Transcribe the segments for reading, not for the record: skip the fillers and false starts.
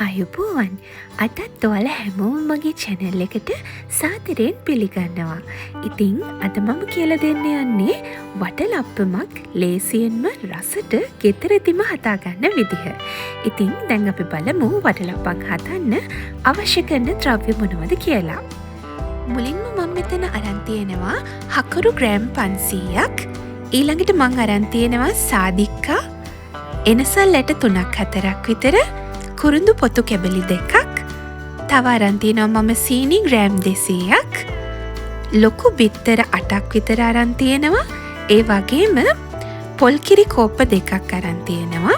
අයුබෝවන් අදත් ඔයාල හැමෝම මගේ චැනල් එකට සාදරයෙන් පිළිගන්නවා. ඉතිං අද මම කියලා දෙන්න යන්නේ වටලප්පමක් ලේසියෙන්ම රසට ගෙදරදිම හදාගන්න විදිහ. ඉතිං දැන් අපි බලමු වටලප්පක් හදන්න අවශ්‍ය කරන ද්‍රව්‍ය මොනවද කියලා. මුලින්ම මම මෙතන අරන් තියෙනවා හකුරු ග්‍රෑම් 500ක්. ඊළඟට මං අරන් තියෙනවා සාදික්කා එනසල් ඇට 3-4ක් විතර, කුරුඳු පොතු කැබලි 2ක්, තව අරන් තියෙනවා මම සීනි ග්‍රෑම් 200ක්, ලොකු බිත්තර 8ක් විතර අරන් තියෙනවා. ඒ වගේම පොල් කිරි කෝප්ප 2ක් අරන් තියෙනවා.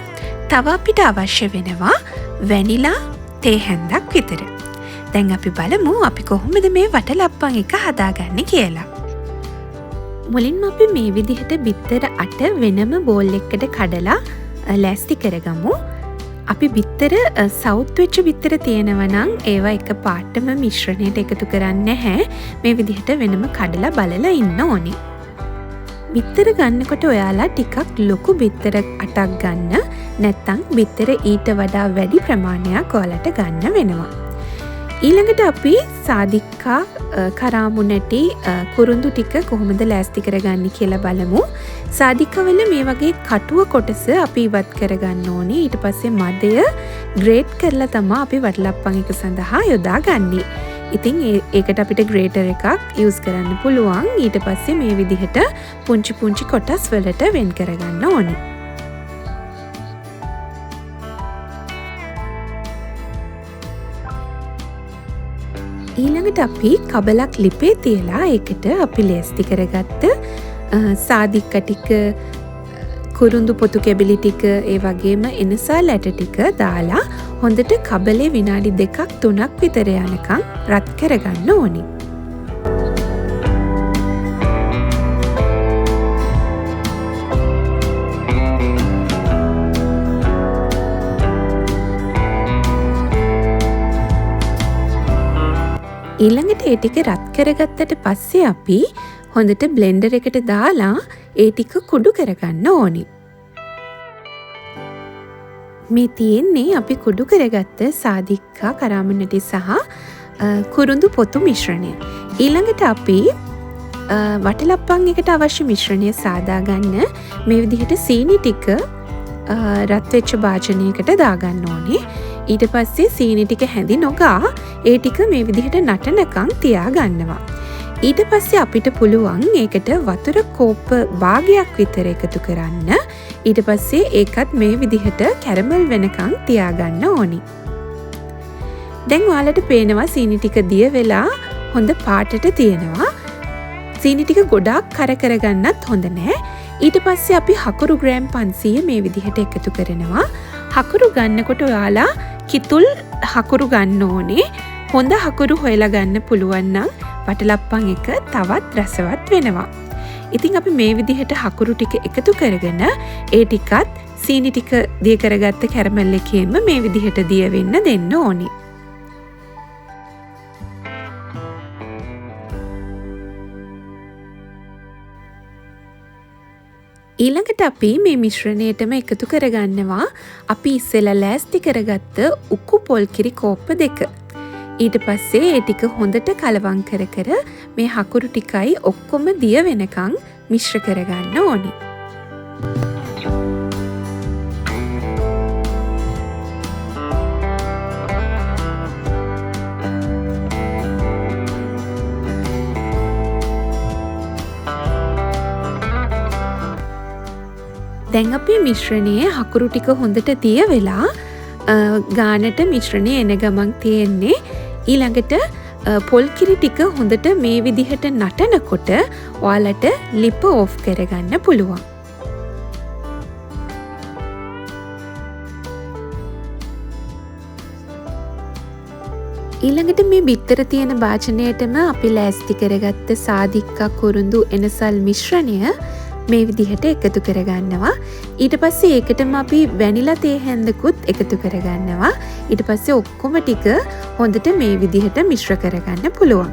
තව අපිට අවශ්‍ය වෙනවා වැනිලා තේ හැන්දක් විතර. දැන් අපි බලමු අපි කොහොමද මේ වටලප්පන් එක හදාගන්නේ කියලා. මුලින්ම අපි මේ විදිහට බිත්තර 8 වෙනම බෝල් එකකට කඩලා ලෑස්ති කරගමු. අපි බිත්තර සවුත් වෙච්ච බිත්තර තියෙනවා නම් ඒවා එක පාටම මිශ්‍රණයට එකතු කරන්නේ නැහැ. මේ විදිහට වෙනම කඩලා බලලා ඉන්න ඕනේ. බිත්තර ගන්නකොට ඔයාලා ටිකක් ලොකු බිත්තර 8ක් ගන්න. නැත්නම් බිත්තර ඊට වඩා වැඩි ප්‍රමාණයක් ඔයාලට ගන්න වෙනවා. ඊළඟට අපි සාදික්කා කරාමු නැටි කුරුඳු ටික කොහොමද ලෑස්ති කරගන්නේ කියලා බලමු. සාදික්කවල මේ වගේ කටුව කොටස අපි ඉවත් කරගන්න ඕනේ. ඊට පස්සේ මදය ග්‍රේට් කරලා තමයි අපි වටලප්පන් එක සඳහා යොදාගන්නේ. ඉතින් ඒකට අපිට ග්‍රේටර් එකක් යූස් කරන්න පුළුවන්. ඊට පස්සේ මේ විදිහට පුංචි පුංචි කොටස් වලට වෙන් කරගන්න ඕනේ. ඊළඟට අපි කබලක් ලිපේ තියලා ඒකට අපි ලෑස්ති කරගත්ත සාදික්ක ටික, කුරුඳු පොතු කැබලි ටික, ඒ වගේම එනසල් ඇට ටික දාලා හොඳට කබලේ විනාඩි 2-3ක් විතර යනකම් රත් කරගන්න ඕනේ. ඊළඟට ඒ ටික රත් කරගත්තට පස්සේ අපි හොඳට බ්ලෙන්ඩර් එකට දාලා ඒ ටික කුඩු කරගන්න ඕනි. මේ තියෙන්නේ අපි කුඩු කරගත්ත සාදික්කා කරාමු නැටි සහ කුරුඳු පොතු මිශ්‍රණය. ඊළඟට අපි වටලප්පන් එකට අවශ්‍ය මිශ්‍රණය සාදාගන්න මේ විදිහට සීනි ටික රත් වෙච්ච භාජනයකට දාගන්න ඕනේ. ඊට පස්සේ සීනි ටික හැඳි නොගා ඒ ටික මේ විදිහට නටනකම් තියාගන්නවා. ඊට පස්සේ අපිට පුළුවන් ඒකට වතුර කෝප්ප භාගයක් විතර එකතු කරන්න. ඊට පස්සේ ඒකත් මේ විදිහට කැරමල් වෙනකම් තියාගන්න ඕනි. දැන් ඔයාලට පේනවා සීනි ටික දිය වෙලා හොඳ පාටට තියෙනවා. සීනි ටික ගොඩාක් කර කරගන්නත් හොඳ නෑ. ඊට පස්සේ අපි හකුරු ග්‍රෑම් 500 මේ විදිහට එකතු කරනවා. හකුරු ගන්නකොට ඔයාලා කිතුල් හකුරු ගන්න ඕනේ. හොඳ හකුරු හොයලා ගන්න පුළුවන් නම් වටලප්පන් එක තවත් රසවත් වෙනවා. ඉතින් අපි මේ විදිහට හකුරු ටික එකතු කරගෙන ඒ ටිකත් සීනි ටික දිය කරගත්ත කැරමල් එකේම මේ විදිහට දිය වෙන්න දෙන්න ඕනේ. ඊළඟට අපි මේ මිශ්‍රණයටම එකතු කරගන්නවා අපි ඉස්සෙල්ලා ලෑස්ති කරගත්ත උක්කු පොල් කිරි කෝප්ප 2. ඊට පස්සේ ඒ ටික හොඳට කලවම් කර කර මේ හකුරු ටිකයි ඔක්කොම දිය වෙනකන් මිශ්‍ර කරගන්න ඕනේ. දැන් අපේ මිශ්‍රණයේ හකුරු ටික හොඳට දිය වෙලා ගානට මිශ්‍රණය එන ගමන් තියෙන්නේ. ඊළඟට පොල් කිරි ටික හොඳට මේ විදිහට නටනකොට ඔයාලට ලිප ඔෆ් කරගන්න පුළුවන්. ඊළඟට මේ බිත්තර තියෙන භාජනයටම අපි ලෑස්ති කරගත්ත සාදික්කා කුරුඳු එනසල් මිශ්‍රණය මේ විදිහට එකතු කරගන්නවා. ඊට පස්සේ ඒකටම අපි වැනිලා තේ හැන්දකුත් එකතු කරගන්නවා. ඊට පස්සේ ඔක්කොම ටික හොඳට මේ විදිහට මිශ්‍ර කරගන්න පුළුවන්.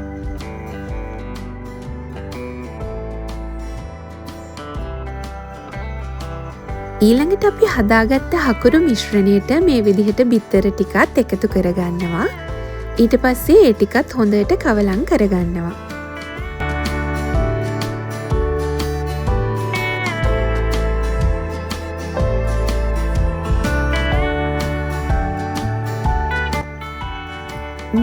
ඊළඟට අපි හදාගත්ත හකුරු මිශ්‍රණයට මේ විදිහට බිත්තර ටිකත් එකතු කරගන්නවා. ඊට පස්සේ ඒ ටිකත් හොඳට කවලම් කරගන්නවා.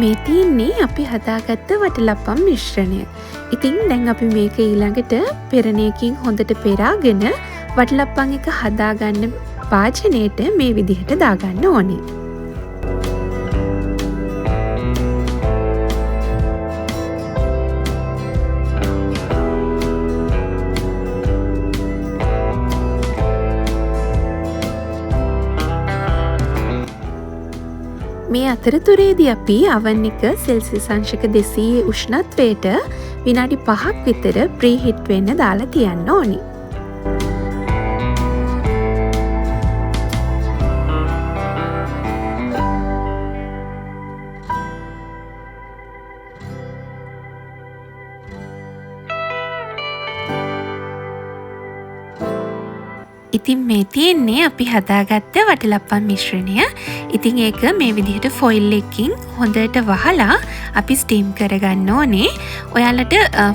මේ තියන්නේ අපි හදාගත්ත වටලප්පම් මිශ්‍රණය. ඉතින් දැන් අපි මේක ඊළඟට පෙරණයකින් හොඳට පෙරාගෙන වටලප්පම් එක හදාගන්න වාජනයට මේ විදිහට දාගන්න ඕනේ. මේ අතරතුරේදී අපි oven එක සෙල්සියස් අංශක 200 උෂ්ණත්වයට විනාඩි 5ක් විතර ප්‍රීහීට් වෙන්න දාලා තියන්න ඕනි. ඉතින් මේ තියෙන්නේ අපි හදාගත්ත වටලප්පම් මිශ්‍රණය. ඉතින් ඒක මේ විදිහට ෆොයිල් එකකින් හොඳට වහලා අපි ස්ටීම් කරගන්න ඕනේ. ඔයාලට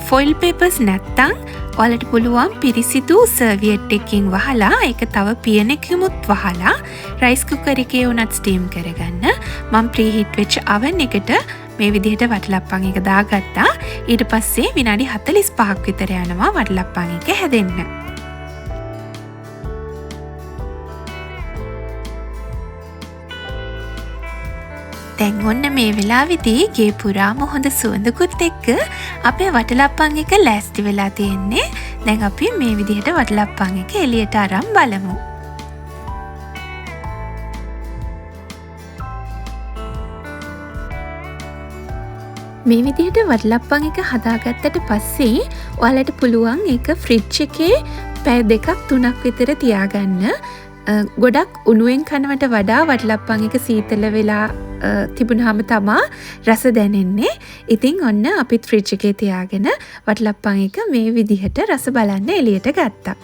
ෆොයිල් පේපර්ස් නැත්තම් ඔයාලට පුළුවන් පිරිසිදු සර්වියට් එකකින් වහලා ඒක තව පියනකිමුත් වහලා රයිස් කුකර් එකේ උනත් ස්ටීම් කරගන්න. මම ප්‍රීහීට් වෙච්ච oven එකට මේ විදිහට වටලප්පම් එක දාගත්තා. ඊට පස්සේ විනාඩි 45ක් විතර යනවා වටලප්පම් එක හැදෙන්න. දැන් ඔන්න මේ වෙලාවේදී ගේ පුරාම හොඳ සුවඳකුත් එක්ක අපේ වටලප්පම් එක ලෑස්ති වෙලා තියෙන්නේ. දැන් අපි මේ විදිහට වටලප්පම් එක එළියට අරන් බලමු. මේ විදිහට වටලප්පම් එක හදාගත්තට පස්සේ ඔයාලට පුළුවන් ඒක ෆ්‍රිජ් එකේ පැය 2ක් 3ක් විතර තියාගන්න. ගොඩක් උණුවෙන් කනවට වඩා වටලප්පම් එක සීතල වෙලා තිබුණාම තමා රස දැනෙන්නේ. ඉතින් ඔන්න අපිත් ෆ්‍රිජ් එකේ තියාගෙන වටලප්පම් එක මේ විදිහට රස බලන්න එළියට ගත්තා.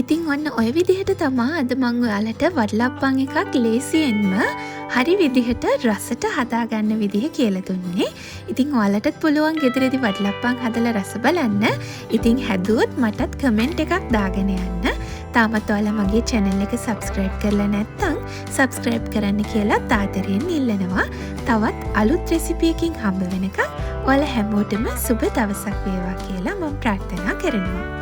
ඉතින් ඔන්න ඔය විදිහට තමා අද මම ඔයාලට වටලප්පම් එකක් ලේසියෙන්ම හරි විදිහට රසට හදාගන්න විදිහ කියලා දුන්නේ. ඉතින් ඔයාලටත් පුළුවන් ගෙදරදී වටලප්පම් හදලා රස බලන්න. ඉතින් හැදුවොත් මටත් කමෙන්ට් එකක් දාගෙන යන්න. තාමත් ඔයාලා මගේ channel එක subscribe කරලා නැත්නම් subscribe කරන්න කියලා තාතරෙන් ඉල්ලනවා. තවත් අලුත් recipe එකකින් හම්බ වෙනකම් ඔයාලා හැමෝටම සුබ දවසක් වේවා කියලා මම ප්‍රාර්ථනා කරනවා.